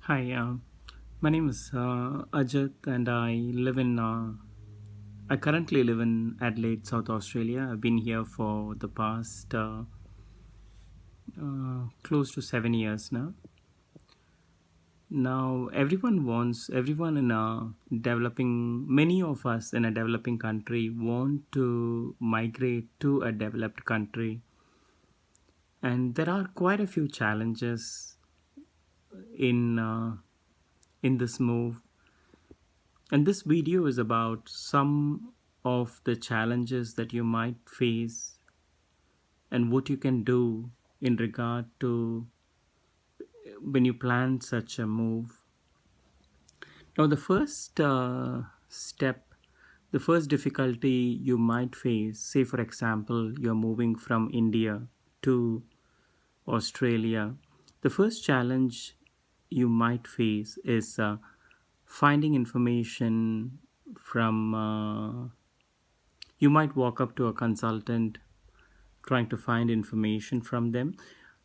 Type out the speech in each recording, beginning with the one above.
Hi, my name is Ajit, and I currently live in Adelaide, South Australia. I've been here for the past close to 7 years now. Now, everyone in many of us in a developing country want to migrate to a developed country, and there are quite a few challenges in uh, in this move. And this video is about some of the challenges that you might face and what you can do in regard to when you plan such a move. Now, the first step, the first difficulty you might face, say for example, you're moving from India to Australia, the first challenge you might face is finding information from you might walk up to a consultant trying to find information from them,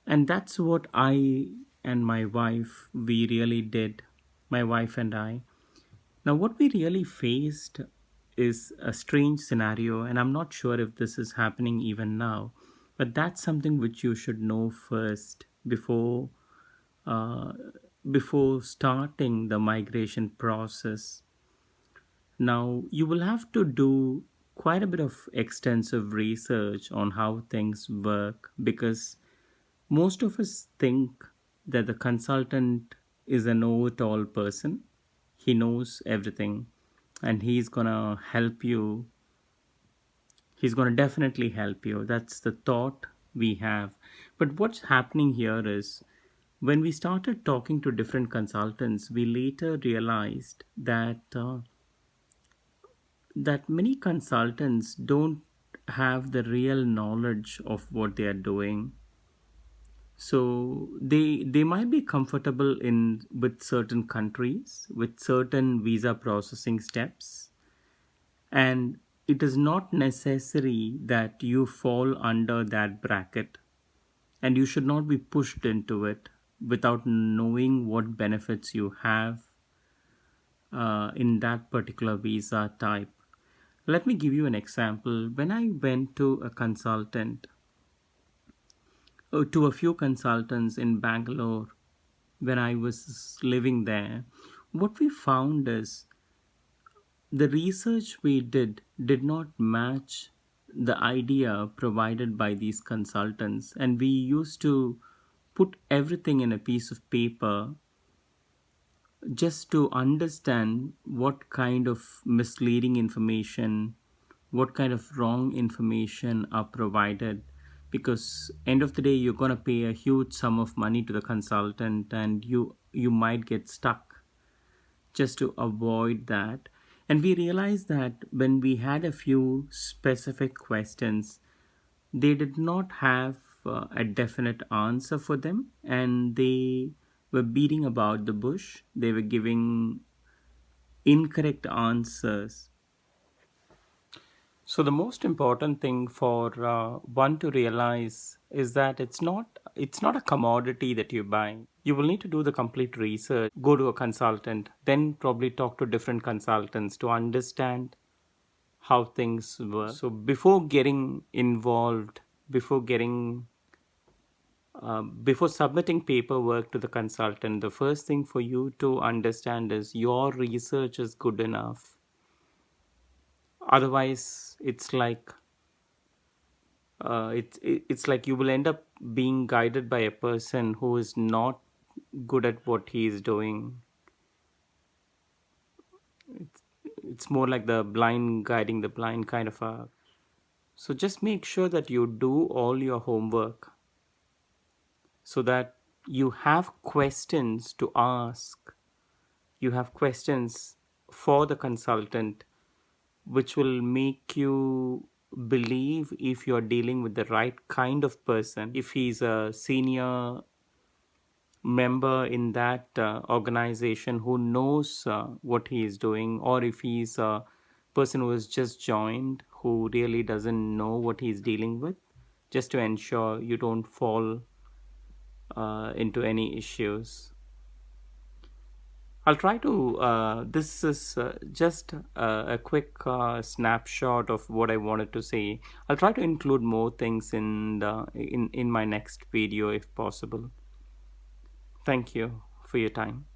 and that's what I and my wife we really did, my wife and I. Now what we really faced is a strange scenario, and I'm not sure if this is happening even now, but that's something which you should know first uh, before starting the migration process. Now, you will have to do quite a bit of extensive research on how things work, because most of us think that the consultant is a know it all person. He knows everything and he's gonna help you. He's gonna definitely help you. That's the thought we have. But what's happening here is when we started talking to different consultants, we later realized that many consultants don't have the real knowledge of what they are doing. So they might be comfortable in with certain countries with certain visa processing steps, and it is not necessary that you fall under that bracket, and you should not be pushed into it without knowing what benefits you have in that particular visa type. Let me give you an example. When I went to a consultant, to a few consultants in Bangalore, when I was living there, what we found is the research we did not match the idea provided by these consultants, and we used to put everything in a piece of paper just to understand what kind of misleading information, what kind of wrong information are provided, because end of the day you're going to pay a huge sum of money to the consultant, and you might get stuck just to avoid that. And we realized that when we had a few specific questions, they did not have a definite answer for them, and they were beating about the bush. They were giving incorrect answers. So the most important thing for one to realize is that it's not a commodity that you buy. You will need to do the complete research, go to a consultant, then probably talk to different consultants to understand how things work. So before getting involved, before getting before submitting paperwork to the consultant, the first thing for you to understand is your research is good enough. Otherwise, it's like you will end up being guided by a person who is not good at what he is doing. It's more like the blind guiding the blind kind of a. So just make sure that you do all your homework so that you have questions to ask. You have questions for the consultant, which will make you believe if you're dealing with the right kind of person, if he's a senior member in that organization who knows what he is doing, or if he's a person who has just joined who really doesn't know what he's dealing with, just to ensure you don't fall into any issues. I'll try to. This is just a quick snapshot of what I wanted to say. I'll try to include more things in my next video if possible. Thank you for your time.